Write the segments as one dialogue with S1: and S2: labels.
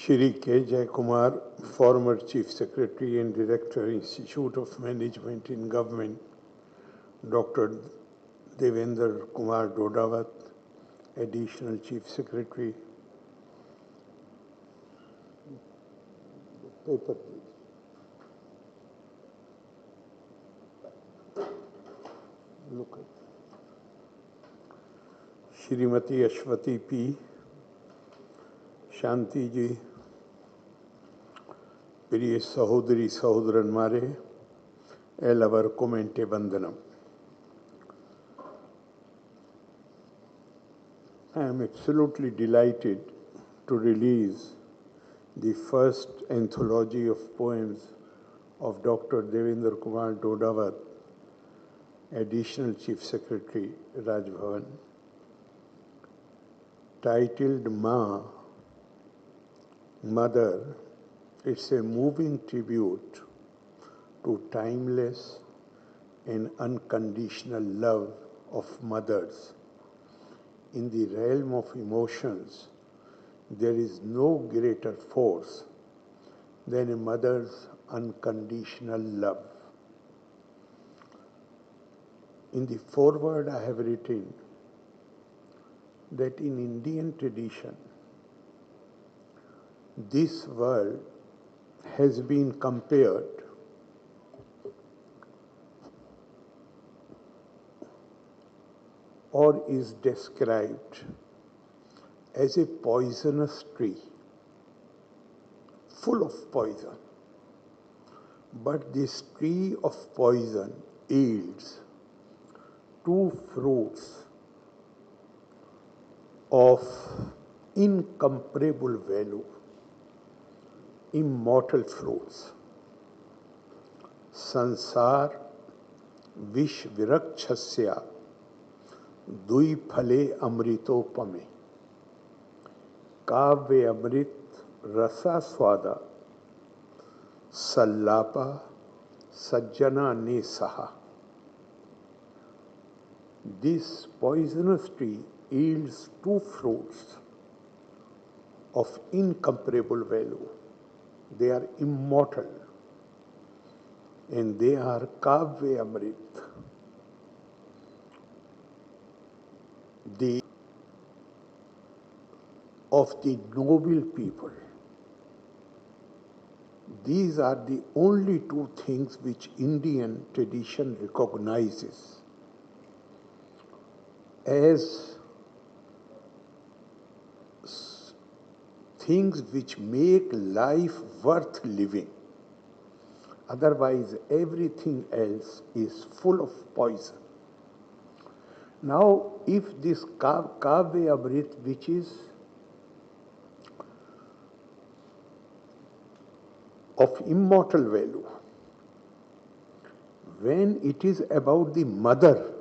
S1: Shri K. Jai Kumar, former Chief Secretary and Director, Institute of Management in Government, Dr. Davendra Kumar Dhodawat, Additional Chief Secretary. Paper, please. Look at Shrimati Ashwati P. शांति जी, प्रिय सहोदरी सहोदरन मारे, एलवर्कुम एंटे बंदनम. I am absolutely delighted to release the first anthology of poems of Dr. Davendra Kumar Dhodawat, Additional Chief Secretary, Raj Bhavan, titled Ma, Mother. It's a moving tribute to timeless and unconditional love of mothers. In the realm of emotions, there is no greater force than a mother's unconditional love. In the foreword, I have written that in Indian tradition, this world has been compared or is described as a poisonous tree, full of poison. But this tree of poison yields two fruits of incomparable value, immortal fruits. Sansar vish virakshasya दुई फले अमृतोपमे काव्य अमृत रसा स्वादा सल्लापा सज्जना ने सहा. This poisonous tree yields two fruits of incomparable value. They are immortal and they are Kavya Amrit, of the noble people. These are the only two things which Indian tradition recognizes as things which make life worth living. Otherwise, everything else is full of poison. Now, if this Kavya Amrit, which is of immortal value, when it is about the mother,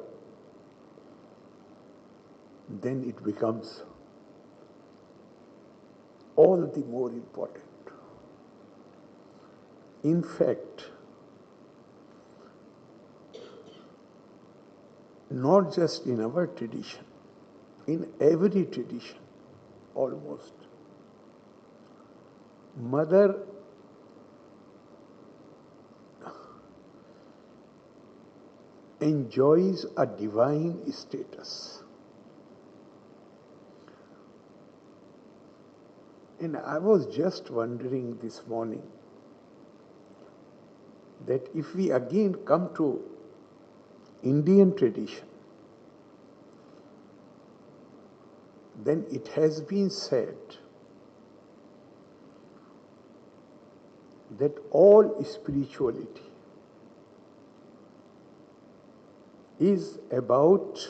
S1: then it becomes all the more important. In fact, not just in our tradition, in every tradition almost, mother enjoys a divine status. And I was just wondering this morning that if we again come to Indian tradition, then it has been said that all spirituality is about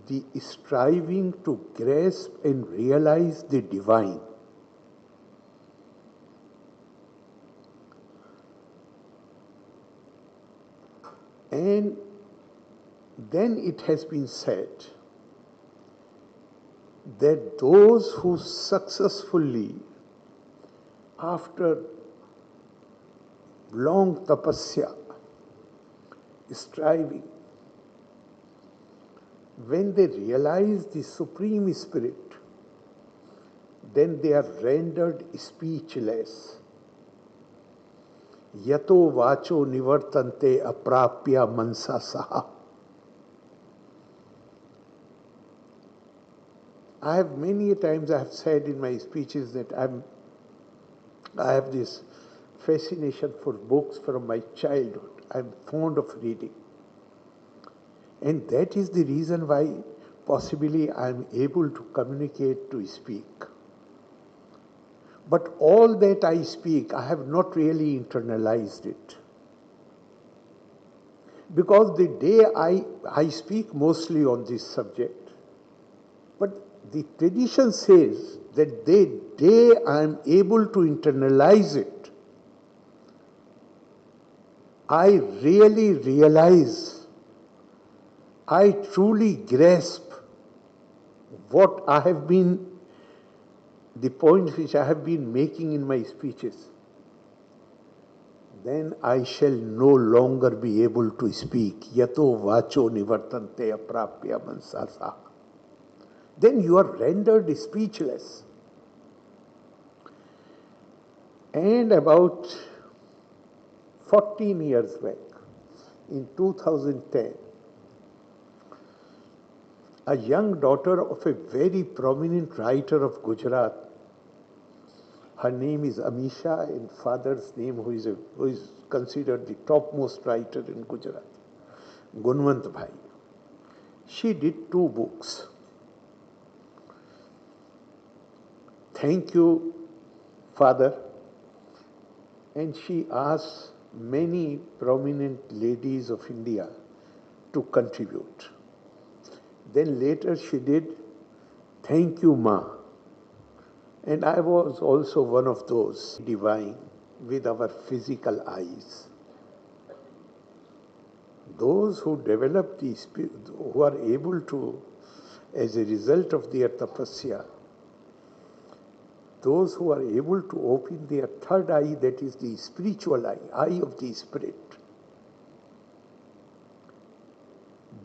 S1: the striving to grasp and realize the divine. And then it has been said that those who successfully, after long tapasya, striving, when they realize the Supreme Spirit, then they are rendered speechless. Yato vacho nivartante aprapya mansa saha. I have many times I have said in my speeches that I have this fascination for books from my childhood. I'm fond of reading. And that is the reason why possibly I'm able to communicate, to speak. But all that I speak, I have not really internalized it. Because the day I speak mostly on this subject, but the tradition says that the day I am able to internalize it, I really realize, I truly grasp what I have been, the points which I have been making in my speeches. Then I shall no longer be able to speak. Yato vacho nivartante aprapya mansasa. Then you are rendered speechless. And about 14 years back, in 2010, a young daughter of a very prominent writer of Gujarat, her name is Amisha, and father's name, who is considered the topmost writer in Gujarat, Gunwant Bhai. She did 2 books. Thank you, Father. And she asked many prominent ladies of India to contribute. Then later she did Thank You, Ma. And I was also one of those divine with our physical eyes. Those who develop the spirit, who are able to, as a result of their tapasya, those who are able to open their third eye, that is the spiritual eye, eye of the spirit,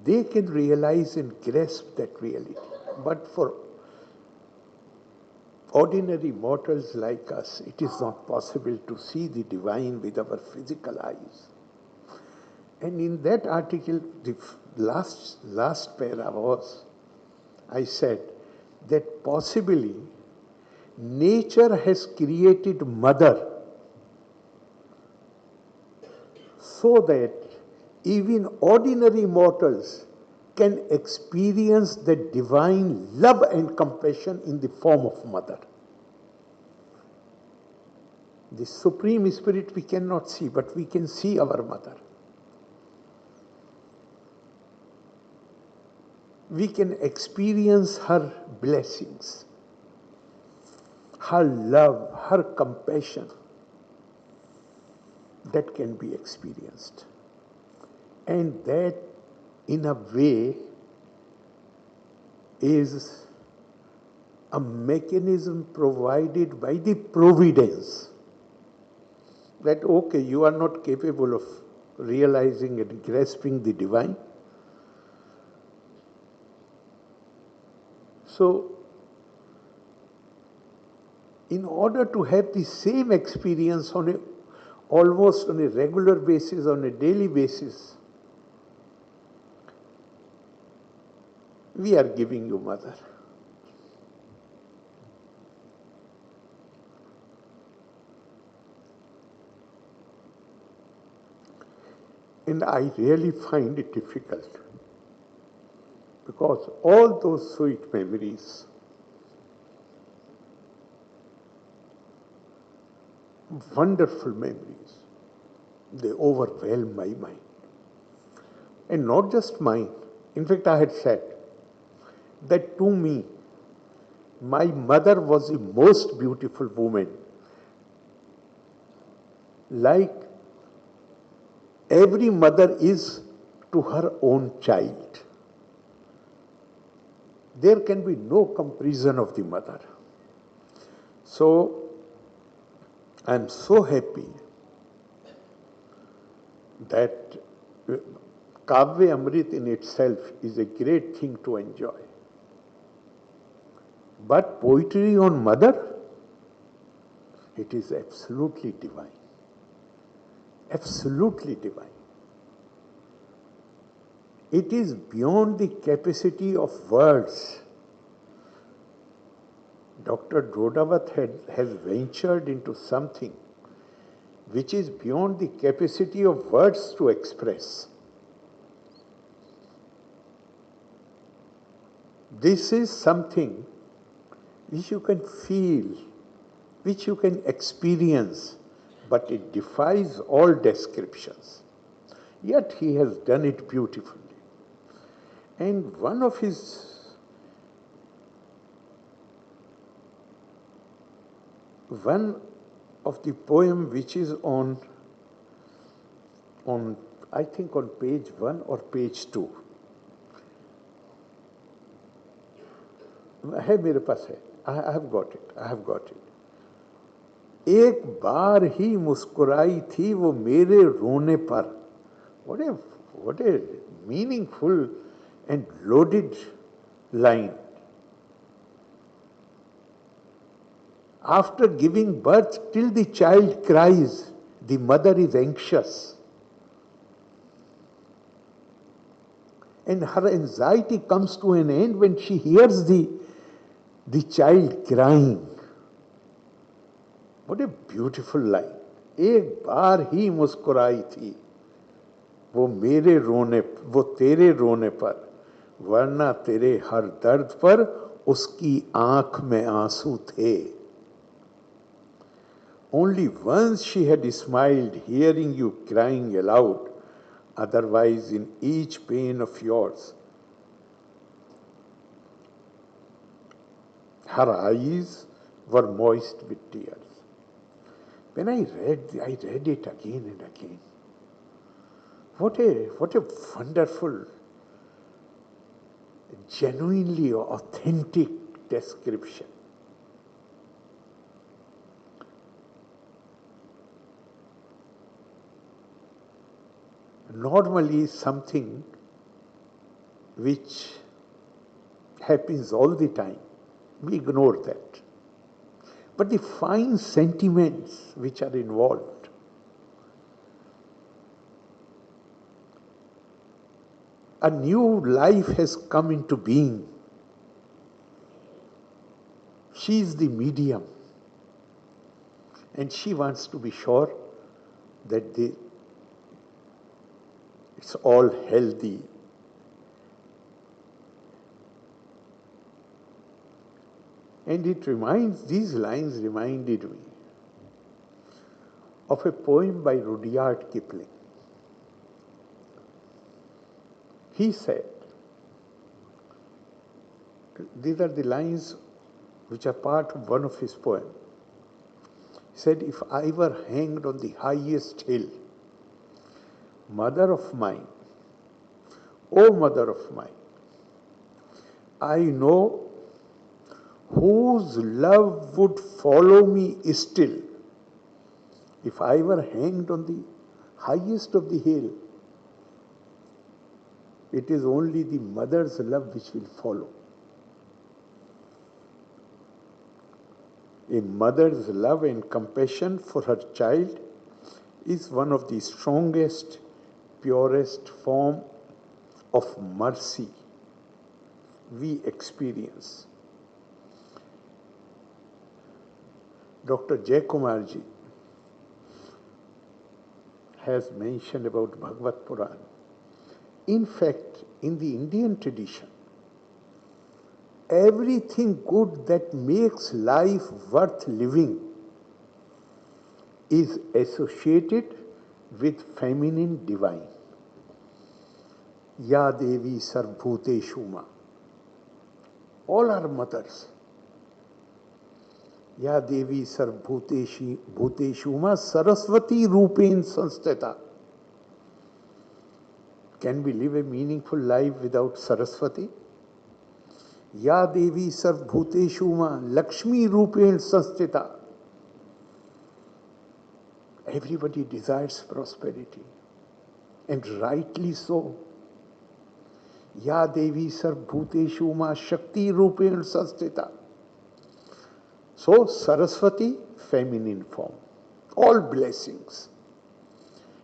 S1: they can realize and grasp that reality. But for ordinary mortals like us, it is not possible to see the divine with our physical eyes. And in that article, the last para was, I said that possibly nature has created mother so that even ordinary mortals can experience the divine love and compassion in the form of mother. The Supreme Spirit we cannot see, but we can see our mother. We can experience her blessings, her love, her compassion. That can be experienced. And that, in a way, is a mechanism provided by the providence. That, okay, you are not capable of realizing and grasping the divine. So, in order to have the same experience almost on a regular basis, on a daily basis, we are giving you mother. And I really find it difficult, because all those sweet memories, wonderful memories, they overwhelm my mind. And not just mine. In fact, I had said that to me, my mother was the most beautiful woman. Like every mother is to her own child. There can be no comparison of the mother. So, I am so happy that Kavya Amrit in itself is a great thing to enjoy. But poetry on mother, it is absolutely divine. Absolutely divine. It is beyond the capacity of words. Dr. Dhodawat has ventured into something which is beyond the capacity of words to express. This is something which you can feel, which you can experience, but it defies all descriptions. Yet he has done it beautifully. And one of the poem which is on I think on page 1 or page 2. है मेरे पास है. I have got it. एक बार ही मुस्कुराई थी वो मेरे रोने पर. What a meaningful and loaded line. After giving birth, till the child cries, the mother is anxious. And her anxiety comes to an end when she hears the child crying. What a beautiful line. एक बार ही मुस्कुराई थी वो तेरे रोने पर, वरना तेरे हर दर्द पर उसकी आंख में आंसू थे. Only once she had smiled, hearing you crying aloud. Otherwise, in each pain of yours, her eyes were moist with tears. When I read it again and again. What a wonderful, genuinely authentic description. Normally something which happens all the time, we ignore that. But the fine sentiments which are involved, a new life has come into being. She is the medium, and she wants to be sure that it's all healthy. And these lines reminded me of a poem by Rudyard Kipling. He said, these are the lines which are part of one of his poems. He said, if I were hanged on the highest hill, mother of mine, O mother of mine, I know whose love would follow me still. If I were hanged on the highest of the hill, it is only the mother's love which will follow. A mother's love and compassion for her child is one of the strongest, purest form of mercy we experience. Dr. Jay Kumarji has mentioned about Bhagavad Puran. In fact, in the Indian tradition, everything good that makes life worth living is associated with feminine divine. Ya Devi Sarvbhuteshu Ma. All are mothers. Ya Devi Sarvbhuteshu Ma Saraswati Rupen Sanstita. Can we live a meaningful life without Saraswati? Ya Devi Sarvbhuteshu Ma Lakshmi Rupen Sanstita. Everybody desires prosperity, and rightly so. Ya Devi Sarvbhuteshu Ma Shakti Rupen Sanstita. So Saraswati, feminine form, all blessings.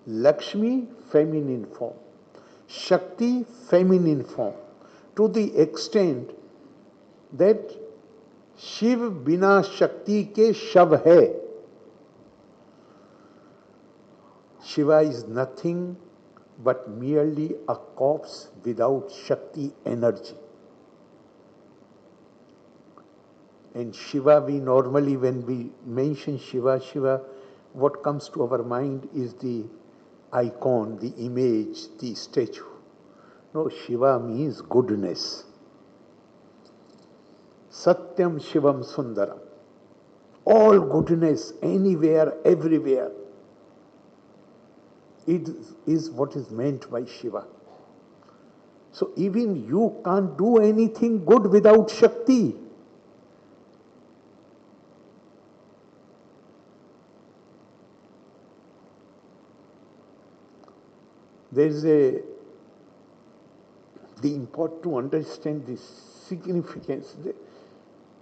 S1: Lakshmi, feminine form. Shakti, feminine form. To the extent that Shiv bina Shakti ke shav hai. Shiva is nothing but merely a corpse without Shakti energy. And Shiva, we normally, when we mention Shiva, what comes to our mind is the icon, the image, the statue. No, Shiva means goodness. Satyam Shivam Sundaram. All goodness, anywhere, everywhere. It is what is meant by Shiva. So even you can't do anything good without Shakti. There is the important to understand the significance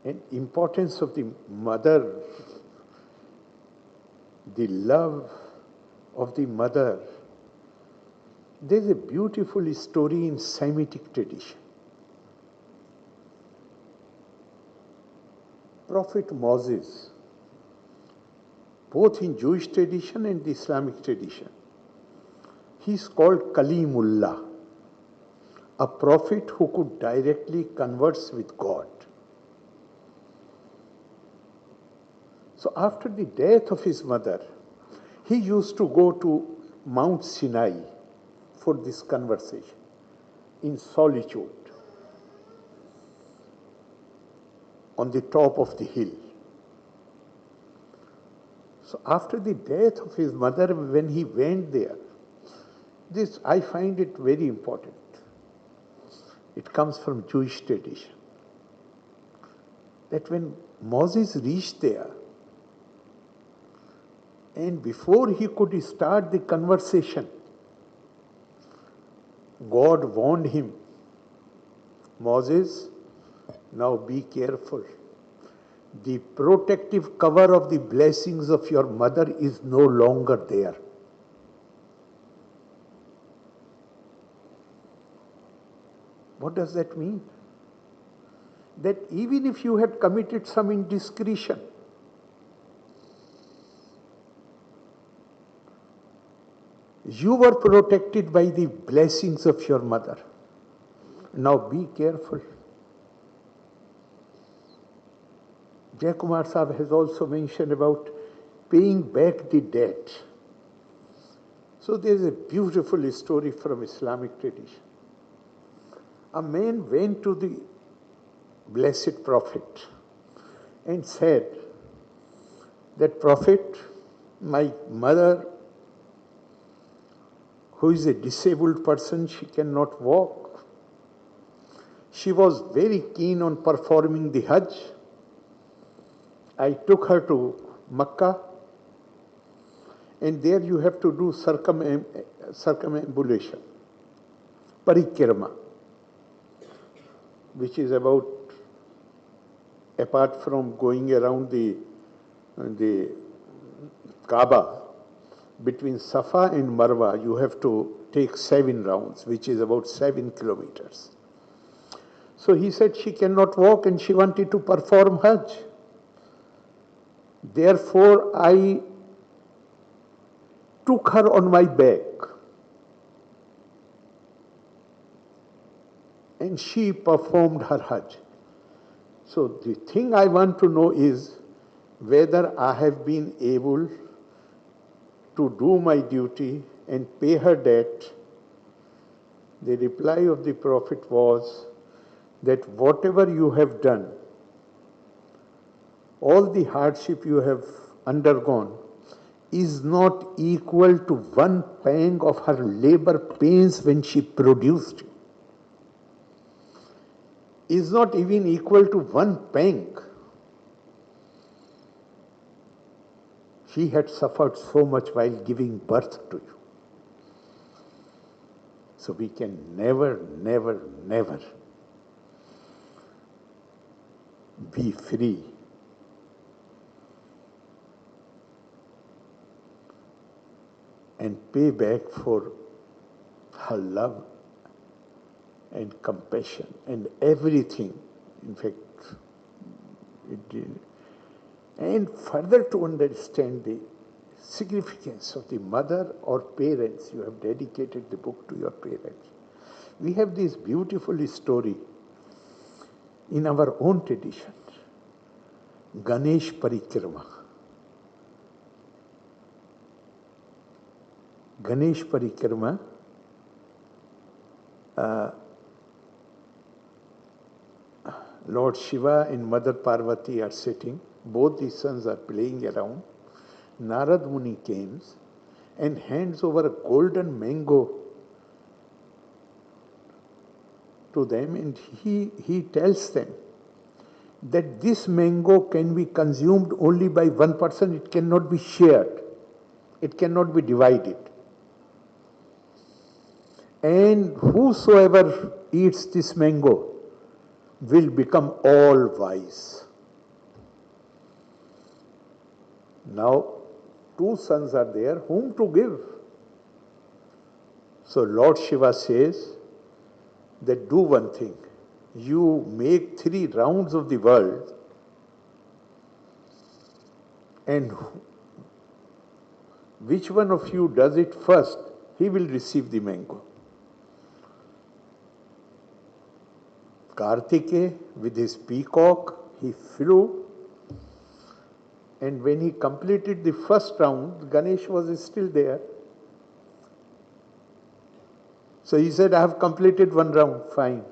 S1: and importance of the mother, the love of the mother. There is a beautiful story in Semitic tradition. Prophet Moses, both in Jewish tradition and the Islamic tradition, he is called Kalimullah, a prophet who could directly converse with God. So after the death of his mother, he used to go to Mount Sinai for this conversation in solitude on the top of the hill. So after the death of his mother, when he went there, this I find it very important. It comes from Jewish tradition. That when Moses reached there, and before he could start the conversation, God warned him, Moses, now be careful. The protective cover of the blessings of your mother is no longer there. What does that mean? That even if you had committed some indiscretion, you were protected by the blessings of your mother. Now be careful. Jai Kumar Sahib has also mentioned about paying back the debt. So there is a beautiful story from Islamic tradition. A man went to the blessed Prophet and said that Prophet, my mother, who is a disabled person, she cannot walk. She was very keen on performing the Hajj. I took her to Makkah, and there you have to do circumambulation, parikrama, which is about, apart from going around the Kaaba, between Safa and Marwa, you have to take 7 rounds, which is about 7 kilometers. So he said she cannot walk and she wanted to perform Hajj. Therefore, I took her on my back and she performed her Hajj. So the thing I want to know is whether I have been able to do my duty and pay her debt. The reply of the Prophet was that whatever you have done, all the hardship you have undergone, is not equal to one pang of her labor pains when she produced you. Is not even equal to one pang. She had suffered so much while giving birth to you. So we can never, never, never be free and pay back for her love and compassion and everything. In fact, it did. And further to understand the significance of the mother or parents, you have dedicated the book to your parents. We have this beautiful story in our own tradition, Ganesh Parikrama. Ganesh Parikrama, Lord Shiva and Mother Parvati are sitting. Both the sons are playing around. Narad Muni comes and hands over a golden mango to them, and he tells them that this mango can be consumed only by one person. It cannot be shared. It cannot be divided. And whosoever eats this mango will become all wise. Now, two sons are there, whom to give? So Lord Shiva says that do one thing. You make 3 rounds of the world, and which one of you does it first, he will receive the mango. Kartikeya, with his peacock, he flew, and when he completed the first round, Ganesh was still there. So he said, I have completed 1 round, fine.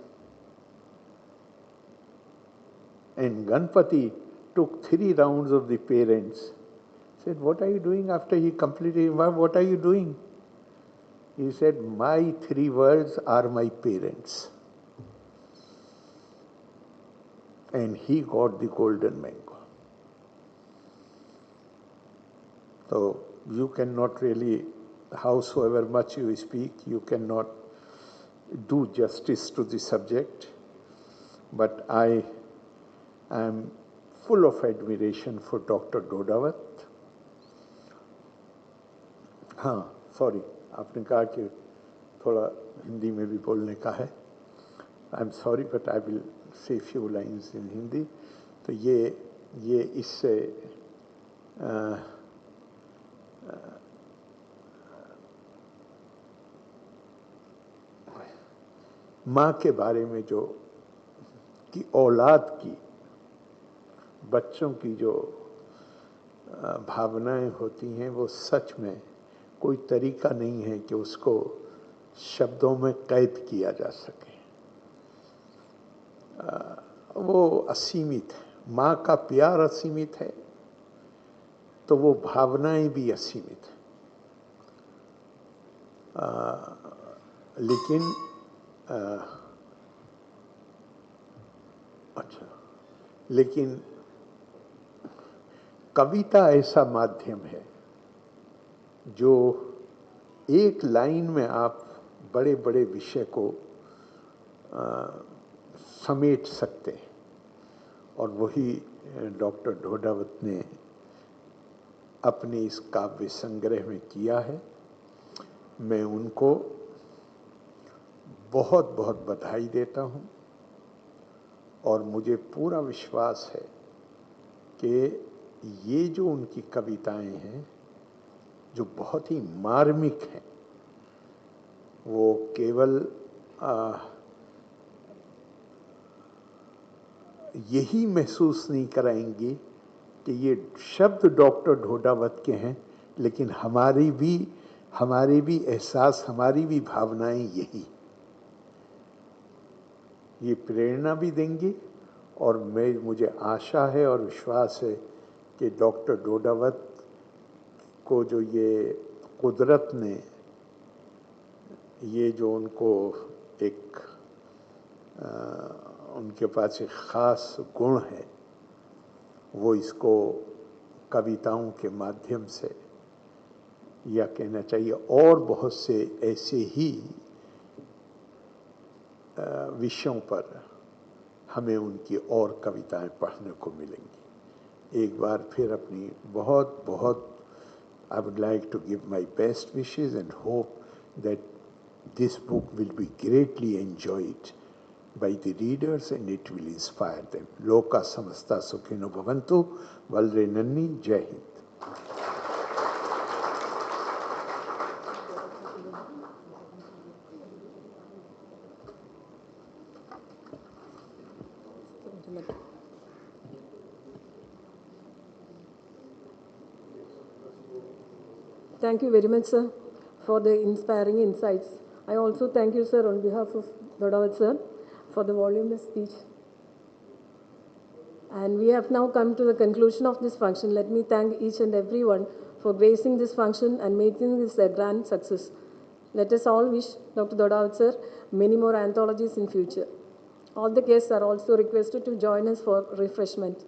S1: And Ganpati took 3 rounds of the parents. Said, what are you doing after he completed? What are you doing? He said, my 3 worlds are my parents. And he got the golden mango. So you cannot really, howsoever much you speak, you cannot do justice to the subject. But I am full of admiration for Dr. Dhodawat. हाँ, sorry, आपने कहा कि थोड़ा हिंदी में भी बोलने का है. I am sorry but I will say few lines in Hindi. तो ये इससे माँ के बारे में जो कि औलाद की, बच्चों की जो भावनाएं होती हैं, वो सच में कोई तरीका नहीं है कि उसको शब्दों में कैद किया जा सके. वो असीमित है. माँ का प्यार असीमित है, तो वो भावनाएं भी असीमित है. लेकिन लेकिन कविता ऐसा माध्यम है जो एक लाइन में आप बड़े बड़े विषय को समेट सकते हैं. और वही डॉक्टर ढोडावत ने अपने इस काव्य संग्रह में किया है. मैं उनको बहुत बहुत बधाई देता हूँ, और मुझे पूरा विश्वास है कि ये जो उनकी कविताएं हैं, जो बहुत ही मार्मिक हैं, वो केवल यही महसूस नहीं कराएंगी कि ये शब्द डॉक्टर ढोडावत के हैं, लेकिन हमारे भी एहसास, हमारी भी भावनाएं यही, ये प्रेरणा भी देंगी. और मुझे आशा है और विश्वास है कि डॉक्टर ढोडावत को जो ये कुदरत ने, ये जो उनको एक उनके पास एक ख़ास गुण है, वो इसको कविताओं के माध्यम से, या कहना चाहिए और बहुत से ऐसे ही विषयों पर हमें उनकी और कविताएं पढ़ने को मिलेंगी. एक बार फिर अपनी बहुत बहुत I would like to give my best wishes and hope that this book will be greatly enjoyed by the readers and it will inspire them. Loka samasta sukhino bhavantu. Valre Nanni. Jai Hind.
S2: Thank you very much, sir, for the inspiring insights. I also thank you, sir, on behalf of Dhodawat, sir, for the voluminous speech. And we have now come to the conclusion of this function. Let me thank each and everyone for gracing this function and making this a grand success. Let us all wish Dr. Dhodawat, sir, many more anthologies in future. All the guests are also requested to join us for refreshment.